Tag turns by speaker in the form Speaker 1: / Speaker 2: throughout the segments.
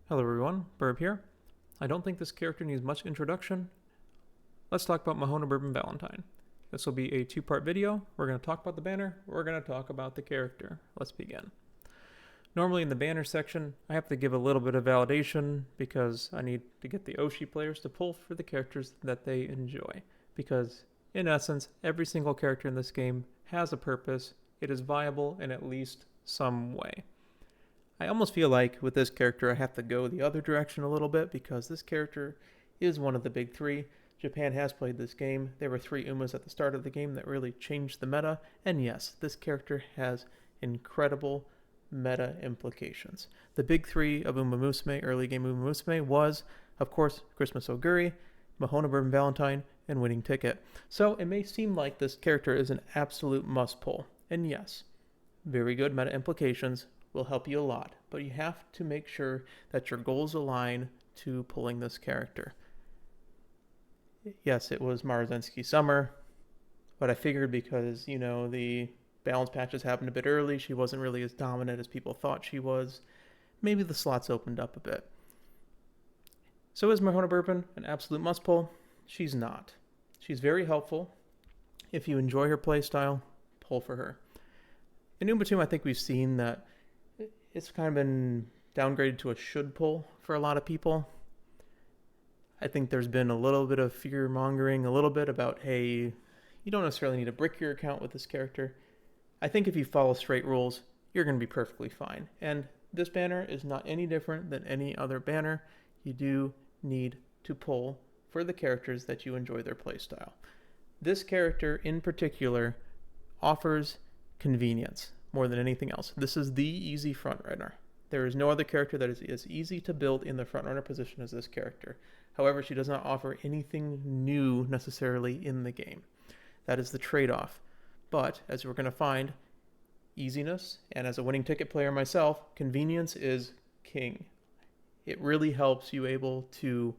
Speaker 1: Hello everyone, Burb here. I don't think this character needs much introduction. Let's talk about Mihono Bourbon Valentine. This will be a two-part video. We're going to talk about the banner, we're going to talk about the character. Let's begin. Normally in the banner section, I have to give a little bit of validation because I need to get the Oshi players to pull for the characters that they enjoy. Because in essence, every single character in this game has a purpose. It is viable in at least some way. I almost feel like with this character I have to go the other direction a little bit because this character is one of the big three. Japan has played this game. There were 3 Umas at the start of the game that really changed the meta. And yes, this character has incredible meta implications. The big 3 of Uma Musume, early game Uma Musume, was, of course, Christmas Oguri, Mihono Bourbon Valentine, and Winning Ticket. So it may seem like this character is an absolute must pull. And yes, very good meta implications will help you a lot, but you have to make sure that your goals align to pulling this character. Yes, it was Marzensky Summer, but I figured because, the balance patches happened a bit early, she wasn't really as dominant as people thought she was. Maybe the slots opened up a bit. So is Mihono Bourbon an absolute must pull? She's not. She's very helpful. If you enjoy her playstyle, pull for her. In Umatum, I think we've seen that it's kind of been downgraded to a should pull for a lot of people. I think there's been a little bit of fear mongering, a little bit about, hey, you don't necessarily need to brick your account with this character. I think if you follow straight rules, you're going to be perfectly fine. And this banner is not any different than any other banner. You do need to pull for the characters that you enjoy their playstyle. This character in particular offers convenience more than anything else. This is the easy frontrunner. There is no other character that is as easy to build in the frontrunner position as this character. However, she does not offer anything new necessarily in the game. That is the trade-off. But, as we're going to find, easiness, and as a winning ticket player myself, convenience is king. It really helps you able to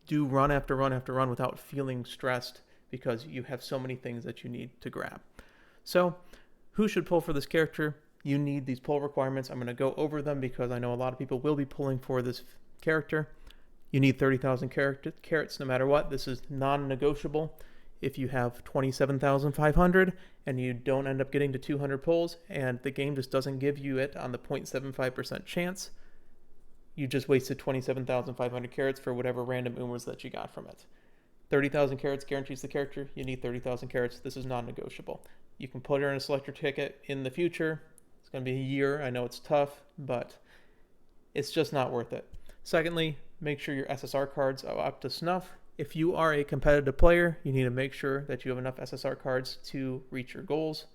Speaker 1: do run after run after run without feeling stressed because you have so many things that you need to grab. So, who should pull for this character? You need these pull requirements. I'm going to go over them because I know a lot of people will be pulling for this character. You need 30,000 carats no matter what. This is non-negotiable. If you have 27,500 and you don't end up getting to 200 pulls and the game just doesn't give you it on the 0.75% chance, you just wasted 27,500 carats for whatever random Umas that you got from it. 30,000 carats guarantees the character. You need 30,000 carats. This is non-negotiable. You can put her in a selector ticket in the future. It's going to be a year. I know it's tough, but it's just not worth it. Secondly, make sure your SSR cards are up to snuff. If you are a competitive player, you need to make sure that you have enough SSR cards to reach your goals.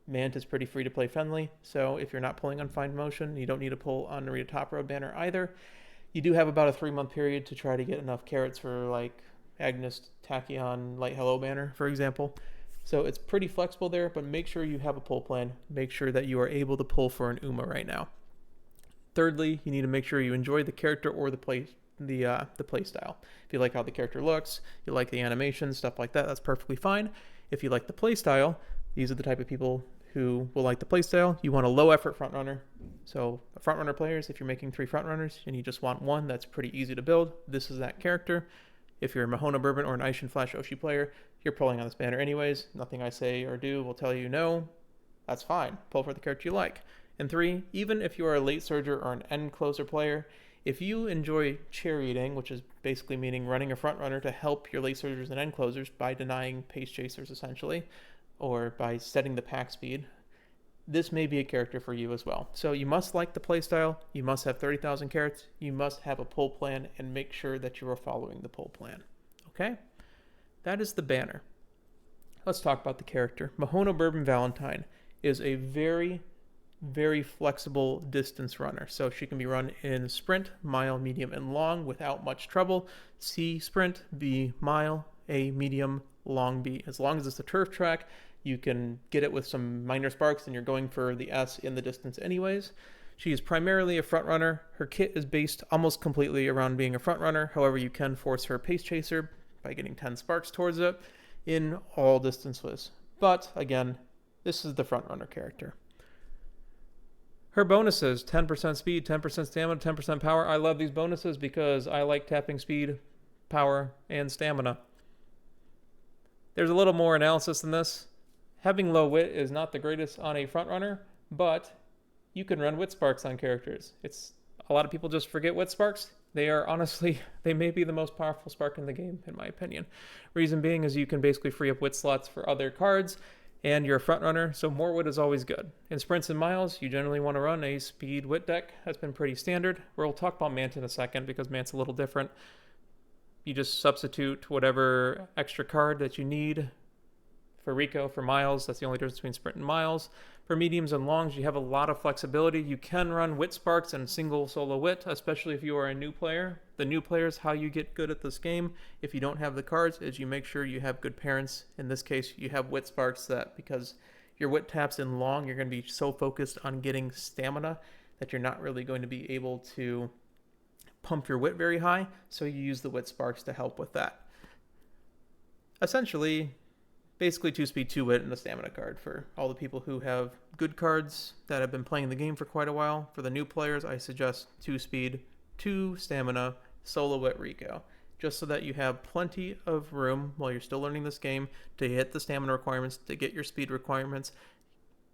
Speaker 1: Mant is pretty free to play friendly, so if you're not pulling on Find Motion, you don't need to pull on Narita Top Road banner either. You do have about a 3-month period to try to get enough carats for like Agnes Tachyon Light Hello banner, for example. So it's pretty flexible there, but make sure you have a pull plan. Make sure that you are able to pull for an Uma right now. Thirdly, you need to make sure you enjoy the character or the play style. If you like how the character looks, you like the animation, stuff like that, that's perfectly fine. If you like the play style, these are the type of people who will like the play style. You want a low effort frontrunner. So frontrunner players, if you're making 3 frontrunners and you just want one that's pretty easy to build, this is that character. If you're a Mihono Bourbon or an Aishin Flash Oshi player, you're pulling on this banner anyways. Nothing I say or do will tell you no. That's fine. Pull for the character you like. And 3, even if you are a late surger or an end closer player, if you enjoy charioting, which is basically meaning running a front runner to help your late surgers and end closers by denying pace chasers essentially, or by setting the pack speed, this may be a character for you as well. So you must like the playstyle, you must have 30,000 carats, you must have a pull plan, and make sure that you are following the pull plan. Okay? That is the banner. Let's talk about the character. Mihono Bourbon Valentine is a very, very flexible distance runner. So she can be run in sprint, mile, medium, and long without much trouble. C, sprint, B, mile, A, medium, long, B. As long as it's a turf track, you can get it with some minor sparks and you're going for the S in the distance anyways. She is primarily a front runner. Her kit is based almost completely around being a front runner. However, you can force her pace chaser by getting 10 sparks towards it in all distances. But again, this is the front runner character. Her bonuses, 10% speed, 10% stamina, 10% power. I love these bonuses because I like tapping speed, power, and stamina. There's a little more analysis than this. Having low wit is not the greatest on a frontrunner, but you can run wit sparks on characters. A lot of people just forget wit sparks. They are honestly, they may be the most powerful spark in the game, in my opinion. Reason being is you can basically free up wit slots for other cards, and you're a front runner, so more wit is always good. In sprints and miles, you generally want to run a speed wit deck. That's been pretty standard. We'll talk about Mant in a second because Mant's a little different. You just substitute whatever extra card that you need for Rico, for miles. That's the only difference between sprint and miles. For mediums and longs, you have a lot of flexibility. You can run wit sparks and single solo wit, especially if you are a new player. The new players, how you get good at this game, if you don't have the cards, is you make sure you have good parents. In this case, you have wit sparks that, because your wit taps in long, you're going to be so focused on getting stamina that you're not really going to be able to pump your wit very high, so you use the wit sparks to help with that. Essentially, basically 2 speed, 2 wit, and a stamina card for all the people who have good cards that have been playing the game for quite a while. For the new players, I suggest 2 speed, 2 stamina, solo wit Rico, just so that you have plenty of room while you're still learning this game to hit the stamina requirements, to get your speed requirements,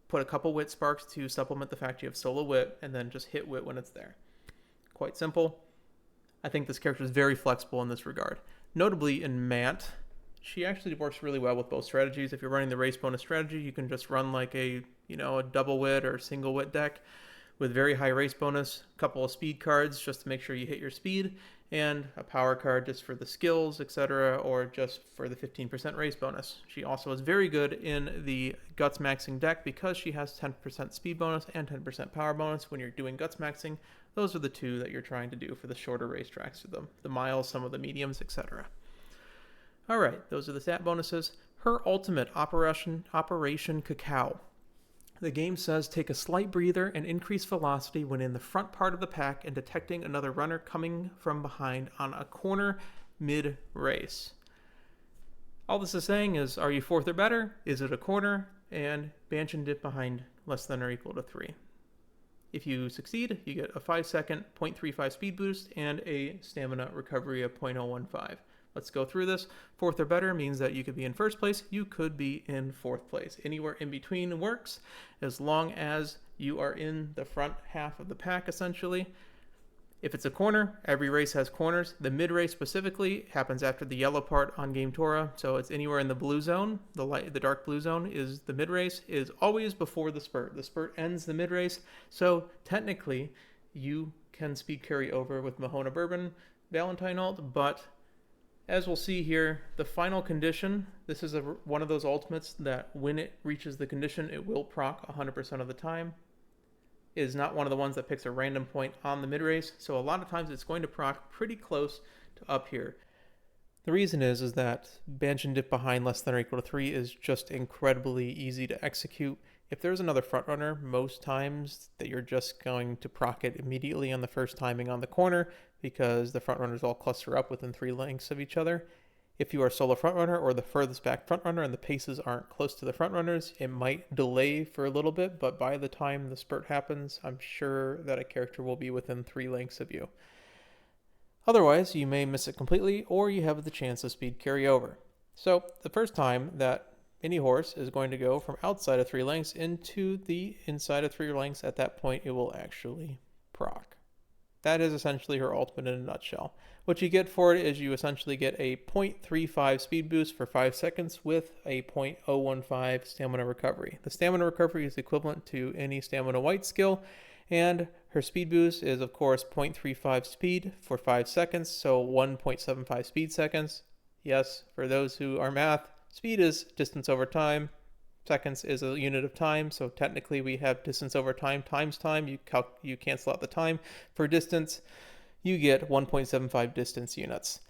Speaker 1: put a couple wit sparks to supplement the fact you have solo wit, and then just hit wit when it's there. Quite simple. I think this character is very flexible in this regard. Notably in Mant, she actually works really well with both strategies. If you're running the race bonus strategy, you can just run like a double wit or single wit deck with very high race bonus, a couple of speed cards just to make sure you hit your speed, and a power card just for the skills, etc., or just for the 15% race bonus. She also is very good in the guts maxing deck because she has 10% speed bonus and 10% power bonus when you're doing guts maxing. Those are the two that you're trying to do for the shorter racetracks, the miles, some of the mediums, etc. All right, those are the stat bonuses. Her ultimate, Operation Cacao. The game says take a slight breather and increase velocity when in the front part of the pack and detecting another runner coming from behind on a corner mid-race. All this is saying is, are you fourth or better? Is it a corner? And banch and dip behind less than or equal to 3. If you succeed, you get a 5-second 0.35 speed boost and a stamina recovery of 0.015. Let's go through this. Fourth or better means that you could be in first place, you could be in fourth place. Anywhere in between works, as long as you are in the front half of the pack, essentially. If it's a corner, every race has corners. The mid-race specifically happens after the yellow part on Game Torah, so it's anywhere in the blue zone. The dark blue zone is the mid-race, is always before the spurt. The spurt ends the mid-race, so technically you can speed carry over with Mihono Bourbon, Valentine ult, but as we'll see here, the final condition, this is one of those ultimates that when it reaches the condition, it will proc 100% of the time. It is not one of the ones that picks a random point on the mid-race, so a lot of times it's going to proc pretty close to up here. The reason is that banch and dip behind less than or equal to 3 is just incredibly easy to execute. If there's another front runner, most times that you're just going to proc it immediately on the first timing on the corner because the front runners all cluster up within 3 lengths of each other. If you are a solo front runner or the furthest back front runner and the paces aren't close to the front runners, it might delay for a little bit, but by the time the spurt happens, I'm sure that a character will be within 3 lengths of you. Otherwise, you may miss it completely, or you have the chance of speed carry over. So the first time that any horse is going to go from outside of 3 lengths into the inside of 3 lengths, at that point it will actually proc. That is essentially her ultimate in a nutshell. What you get for it is you essentially get a 0.35 speed boost for 5 seconds with a 0.015 stamina recovery. The stamina recovery is equivalent to any stamina white skill, and her speed boost is of course 0.35 speed for 5 seconds, so 1.75 speed seconds. Yes, for those who are math, speed is distance over time. Seconds is a unit of time, so technically we have distance over time times time. You cancel out the time. For distance, you get 1.75 distance units.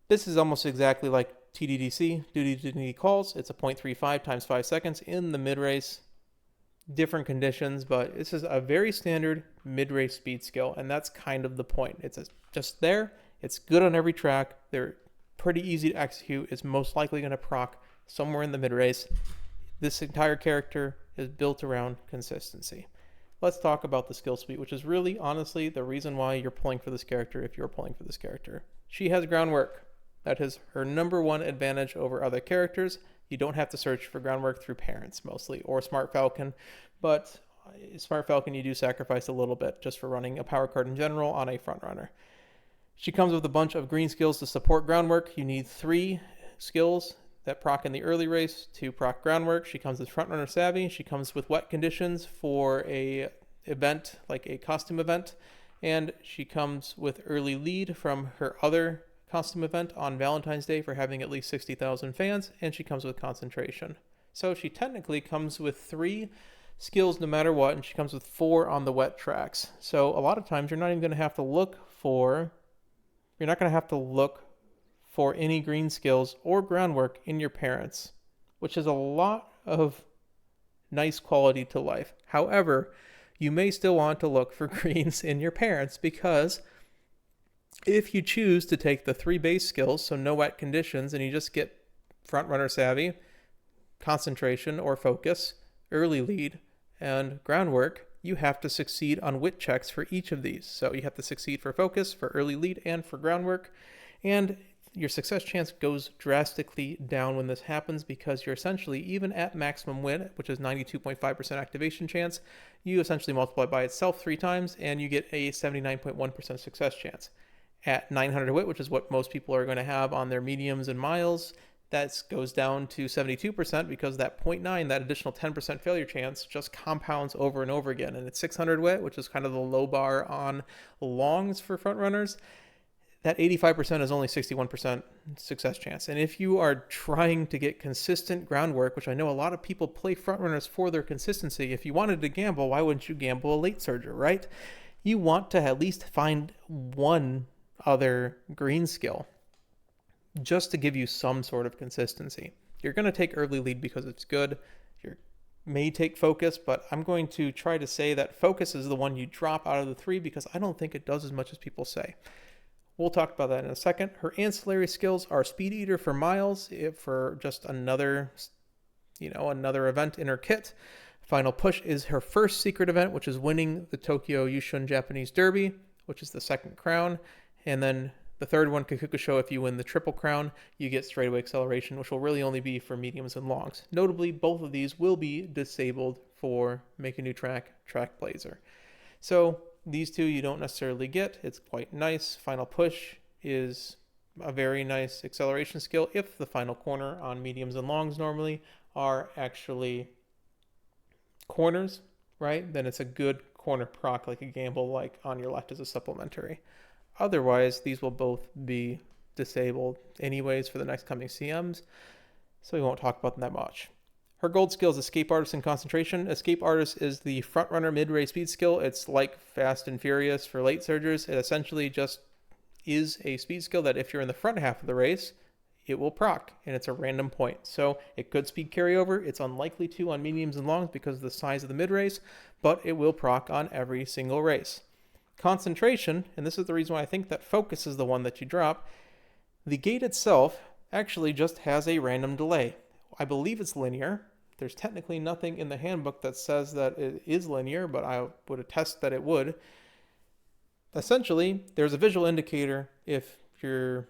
Speaker 1: This is almost exactly like TDDC, duty dignity calls. It's a 0.35 times 5 seconds in the mid-race. Different conditions, but this is a very standard mid-race speed skill, and that's kind of the point. It's just there. It's good on every track. They're pretty easy to execute. It's most likely going to proc somewhere in the mid-race. This entire character is built around consistency. let's talk about the skill suite, which is really, honestly, the reason why you're pulling for this character if you're pulling for this character. She has groundwork. That is her number one advantage over other characters. You don't have to search for groundwork through parents mostly, or Smart Falcon, but Smart Falcon you do sacrifice a little bit just for running a power card in general on a front runner. She comes with a bunch of green skills to support groundwork. You need 3 skills that proc in the early race to proc groundwork. She comes with front runner savvy. She comes with wet conditions for a event like a costume event, and she comes with early lead from her other costume event on Valentine's Day for having at least 60,000 fans, and she comes with concentration. So she technically comes with 3 skills no matter what, and she comes with 4 on the wet tracks. So a lot of times you're not even going to have to look for any green skills or groundwork in your parents, which is a lot of nice quality to life. However, you may still want to look for greens in your parents, because if you choose to take the 3 base skills, so no wet conditions, and you just get front runner savvy, concentration or focus, early lead, and groundwork, you have to succeed on wit checks for each of these. So you have to succeed for focus, for early lead, and for groundwork. And your success chance goes drastically down when this happens, because you're essentially, even at maximum win, which is 92.5% activation chance, you essentially multiply by itself 3 times and you get a 79.1% success chance. At 900 wit, which is what most people are going to have on their mediums and miles, that goes down to 72%, because that 0.9, that additional 10% failure chance, just compounds over and over again. And at 600 wit, which is kind of the low bar on longs for front runners, that 85% is only 61% success chance. And if you are trying to get consistent groundwork, which I know a lot of people play front runners for their consistency, if you wanted to gamble, why wouldn't you gamble a late surger, right? You want to at least find one other green skill just to give you some sort of consistency. You're going to take early lead because it's good. You may take focus, but I'm going to try to say that focus is the one you drop out of the 3, because I don't think it does as much as people say. We'll talk about that in a second. Her ancillary skills are Speed Eater for miles, for just another event in her kit. Final Push is her first secret event, which is winning the Tokyo Yushun Japanese Derby, which is the 2nd crown. And then the 3rd one, Kakukusho, if you win the triple crown, you get straightaway acceleration, which will really only be for mediums and longs. Notably, both of these will be disabled for Make a New Track Blazer. So these 2 you don't necessarily get. It's quite nice. Final Push is a very nice acceleration skill if the final corner on mediums and longs normally are actually corners, right? Then it's a good corner proc, like a gamble like on your left as a supplementary. Otherwise, these will both be disabled anyways for the next coming CMs, so we won't talk about them that much. Her gold skill is Escape Artist and Concentration. Escape Artist is the front runner mid-race speed skill. It's like Fast and Furious for late surgers. It essentially just is a speed skill that if you're in the front half of the race, it will proc, and it's a random point. So it could speed carryover. It's unlikely to on mediums and longs because of the size of the mid-race, but it will proc on every single race. Concentration, and this is the reason why I think that focus is the one that you drop, the gate itself actually just has a random delay. I believe it's linear. There's technically nothing in the handbook that says that it is linear, but I would attest that it would. Essentially, there's a visual indicator if your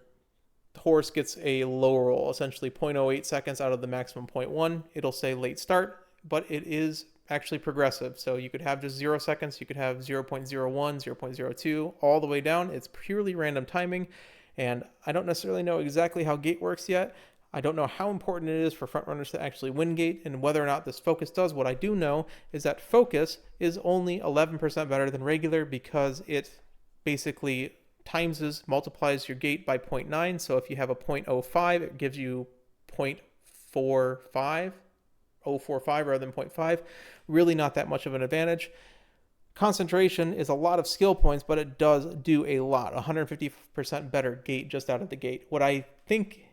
Speaker 1: horse gets a low roll, essentially 0.08 seconds out of the maximum 0.1. It'll say late start, but it is actually progressive. So you could have just 0 seconds, you could have 0.01, 0.02, all the way down. It's purely random timing, and I don't necessarily know exactly how gate works yet. I don't know how important it is for front runners to actually win gate and whether or not this focus does. What I do know is that focus is only 11% better than regular, because it basically multiplies your gate by 0.9. So if you have a 0.05, it gives you 0.45 rather than 0.5. Really not that much of an advantage. Concentration is a lot of skill points, but it does do a lot. 150% better gate just out of the gate. What I think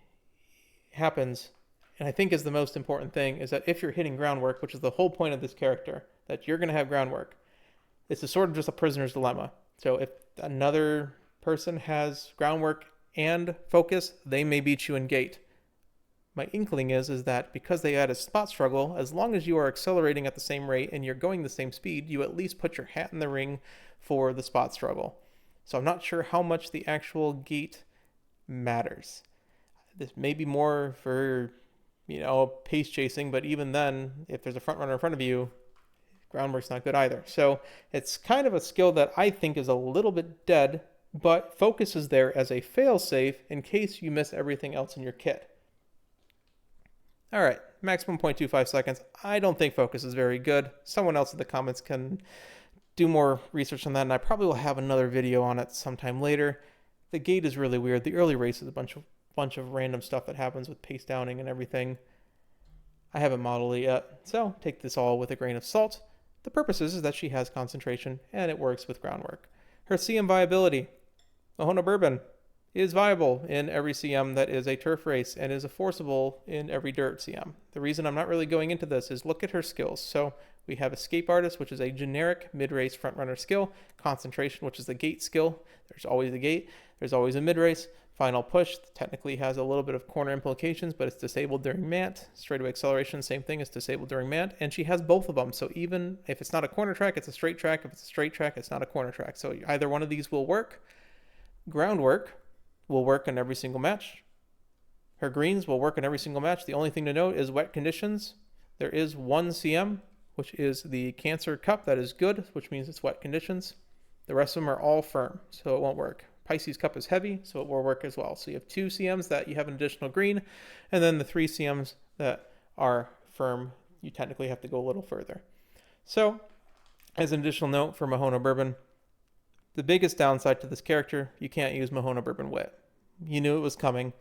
Speaker 1: happens, and I think is the most important thing, is that if you're hitting groundwork, which is the whole point of this character, that you're going to have groundwork, it's sort of just a prisoner's dilemma. So if another person has groundwork and focus, they may beat you in gate. My inkling is that because they add a spot struggle, as long as you are accelerating at the same rate and you're going the same speed, you at least put your hat in the ring for the spot struggle. So I'm not sure how much the actual gate matters. This may be more for, pace chasing, but even then, if there's a front runner in front of you, groundwork's not good either. So it's kind of a skill that I think is a little bit dead, but focus is there as a fail-safe in case you miss everything else in your kit. All right, maximum 0.25 seconds. I don't think focus is very good. Someone else in the comments can do more research on that, and I probably will have another video on it sometime later. The gate is really weird. The early race is a bunch of random stuff that happens with pace downing and everything. I haven't modeled it yet, so take this all with a grain of salt. The purpose is that she has concentration, and it works with groundwork. Her CM viability. Mihono Bourbon is viable in every CM that is a turf race and is enforceable in every dirt CM. The reason I'm not really going into this is look at her skills. So we have Escape Artist, which is a generic mid-race front-runner skill. Concentration, which is the gate skill. There's always a gate. There's always a mid-race. Final Push technically has a little bit of corner implications, but it's disabled during Mant. Straightaway Acceleration, same thing, is disabled during Mant. And she has both of them. So even if it's not a corner track, it's a straight track. If it's a straight track, it's not a corner track. So either one of these will work. Groundwork will work in every single match. Her greens will work in every single match. The only thing to note is wet conditions. There is one CM, which is the Cancer Cup. That is good, which means it's wet conditions. The rest of them are all firm, so it won't work. Pisces Cup is heavy, so it will work as well. So you have 2 CMs that you have an additional green, and then the 3 CMs that are firm, you technically have to go a little further. So, as an additional note for Mihono Bourbon, the biggest downside to this character, you can't use Mihono Bourbon Wit. You knew it was coming.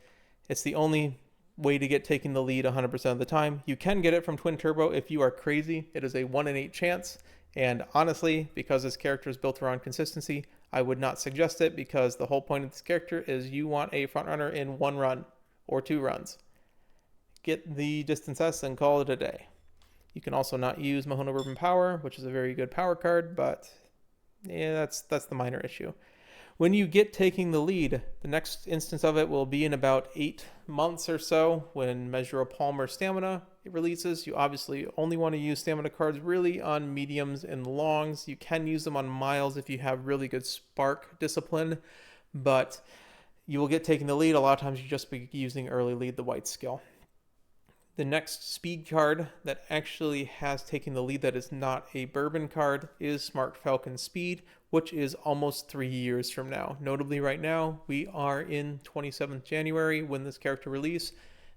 Speaker 1: It's the only way to get taking the lead 100% of the time. You can get it from Twin Turbo if you are crazy. It is a 1 in 8 chance. And honestly, because this character is built around consistency, I would not suggest it because the whole point of this character is you want a front runner in 1 run or 2 runs. Get the distance S and call it a day. You can also not use Mihono Bourbon Power, which is a very good power card, but yeah, that's the minor issue. When you get taking the lead, the next instance of it will be in about 8 months or so when Measure of Palmer Stamina releases. You obviously only want to use stamina cards really on mediums and longs. You can use them on miles if you have really good spark discipline, but you will get taking the lead. A lot of times you just be using early lead, the white skill. The next speed card that actually has taken the lead that is not a bourbon card is Smart Falcon Speed, which is almost 3 years from now. Notably right now, we are in 27th January when this character release.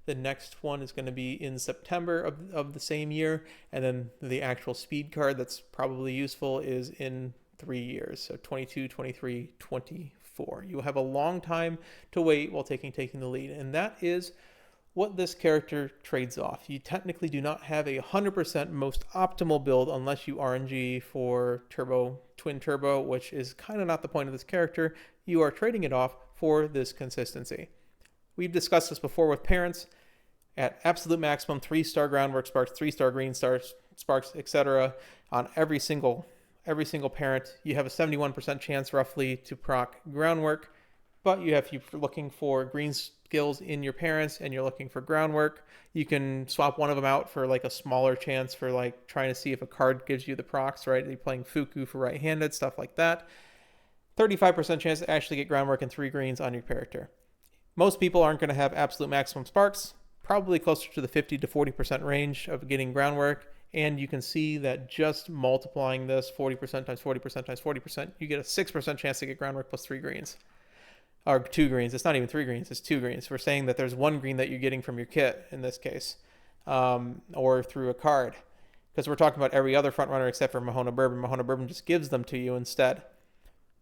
Speaker 1: The next one is going to be in September of the same year. And then the actual speed card that's probably useful is in 3 years. So 22, 23, 24. You will have a long time to wait while taking the lead. And that is what this character trades off. You technically do not have a 100% most optimal build unless you RNG for Twin Turbo, which is kind of not the point of this character. You are trading it off for this consistency. We've discussed this before with parents. At absolute maximum, 3-star groundwork sparks, 3-star green stars, sparks, etc. on every single parent, you have a 71% chance roughly to proc groundwork. But if you're looking for green skills in your parents and you're looking for groundwork, you can swap one of them out for like a smaller chance for like trying to see if a card gives you the procs, right? You're playing Fuku for right-handed, stuff like that. 35% chance to actually get groundwork and 3 greens on your character. Most people aren't going to have absolute maximum sparks, probably closer to the 50 to 40% range of getting groundwork. And you can see that just multiplying this 40% times 40% times 40%, you get a 6% chance to get groundwork plus 3 greens. Or 2 greens. It's not even 3 greens, it's 2 greens. We're saying that there's 1 green that you're getting from your kit in this case, or through a card. Because we're talking about every other front runner except for Mihono Bourbon. Mihono Bourbon just gives them to you instead.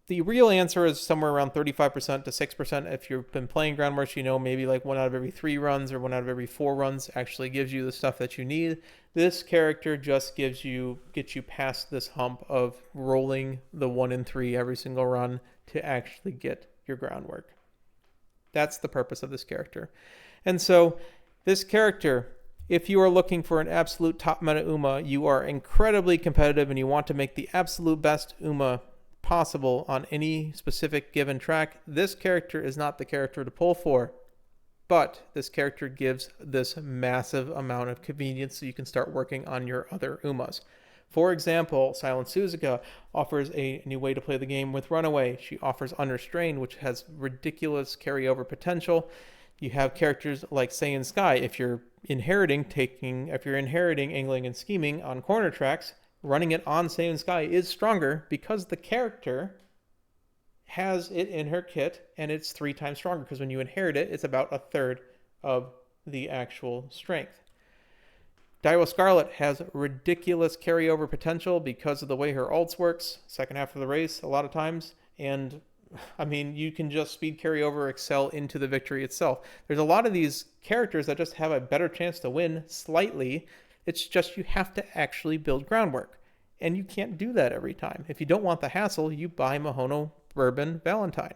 Speaker 1: The real answer is somewhere around 35% to 6%. If you've been playing groundwork, you know maybe like 1 out of every 3 runs or 1 out of every 4 runs actually gives you the stuff that you need. This character just gets you past this hump of rolling the 1 in 3 every single run to actually get your groundwork. That's the purpose of this character. And so this character, if you are looking for an absolute top meta Uma, you are incredibly competitive and you want to make the absolute best Uma possible on any specific given track, this character is not the character to pull for. but this character gives this massive amount of convenience so you can start working on your other Umas. For example, Silent Suzuka offers a new way to play the game with Runaway. She offers Unrestrained, which has ridiculous carryover potential. You have characters like Saiyan Sky. If you're inheriting angling and scheming on corner tracks, running it on Saiyan Sky is stronger because the character has it in her kit, and it's 3 times stronger because when you inherit it, it's about 1/3 of the actual strength. Daiwa Scarlet has ridiculous carryover potential because of the way her ults works, second half of the race a lot of times, and I mean, you can just speed carry over, excel into the victory itself. There's a lot of these characters that just have a better chance to win slightly. It's just you have to actually build groundwork, and you can't do that every time. If you don't want the hassle, you buy Mihono, Bourbon, Valentine.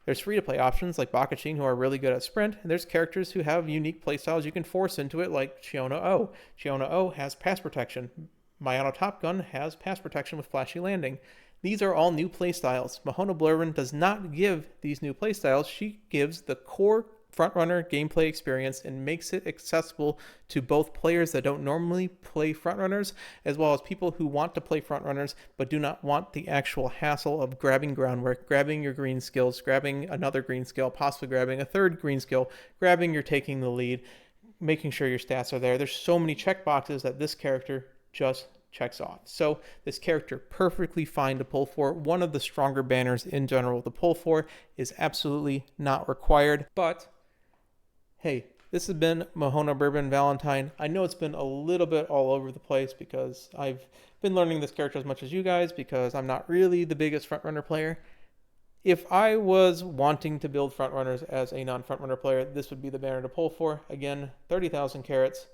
Speaker 1: There's free-to-play options like Bakachin who are really good at sprint, and there's characters who have unique playstyles you can force into it like Chiona O. Chiona O has pass protection. Mihono Top Gun has pass protection with flashy landing. These are all new playstyles. Mihono Bourbon does not give these new playstyles. She gives the core frontrunner gameplay experience and makes it accessible to both players that don't normally play frontrunners, as well as people who want to play frontrunners but do not want the actual hassle of grabbing groundwork, grabbing your green skills, grabbing another green skill, possibly grabbing a third green skill, grabbing your taking the lead, making sure your stats are there. There's so many checkboxes that this character just checks off. So this character perfectly fine to pull for. One of the stronger banners in general to pull for is absolutely not required, but hey, this has been Mihono Bourbon Valentine. I know it's been a little bit all over the place because I've been learning this character as much as you guys because I'm not really the biggest frontrunner player. If I was wanting to build frontrunners as a non-frontrunner player, this would be the banner to pull for. Again, 30,000 carats.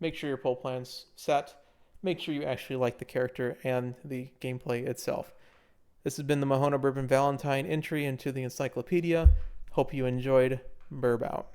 Speaker 1: Make sure your pull plan's set. Make sure you actually like the character and the gameplay itself. This has been the Mihono Bourbon Valentine entry into the encyclopedia. Hope you enjoyed. Burb out.